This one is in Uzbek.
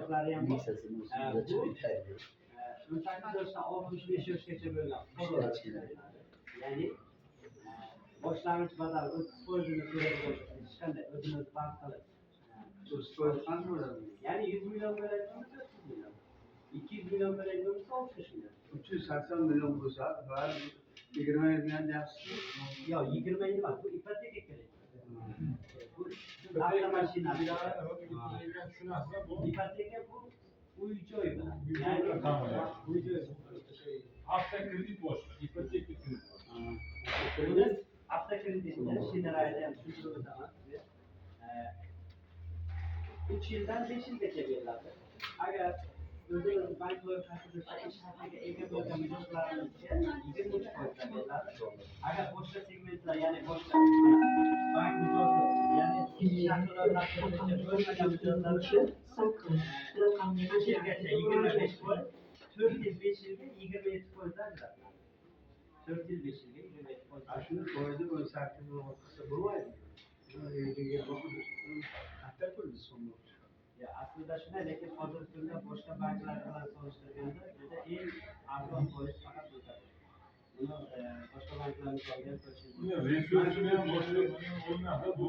foizlari ham bor. Bu 18-65 yoshgacha bo'lgan foiz. Ya'ni boshlang'ich badal 30%ni to'laydigan hech qanday o'zini bank qilib 30% qancha bo'ladi? Ya'ni 100 million bo'ladigan 400 million. 200 million bo'ladigan 60 million. 380 million bo'lsa va 20 million yaxshimi? Yo'q, 20 emas, bu ipoteka kerak. Bu avtomashina. İpoteka bu uy-joy bilan. Ya'ni uy-joy. Avtokredit boshqa, ipoteka kredit boshqa. Buni avtokreditni Shinarayda ham tushuntirib o'taman sizga. 3 yildan 5 yilgacha beriladi. Agar o'zimiz bank loyihasida ish haqiga ega bo'lgan mijozlarimizga 20% beriladi. Agar boshqa segmentlar, ya'ni boshqa bank mijozi, ya'ni ish haqida bo'lmagan mijozlar uchun 3 yilgacha 25%, 4 yil 5 yilga 27% ajratiladi. 4 yil 5 yilga 27%. Shuni foizi 18 bo'lsa bo'lmaydi. Ya aslida shunday, lekin hozirgi kunda boshqa banklar bilan solishtirganda juda eng arzon foiz faqat o'tadi. Buni boshqa banklar misolga ko'rsatib. Resursini ham boshqa o'rnada bu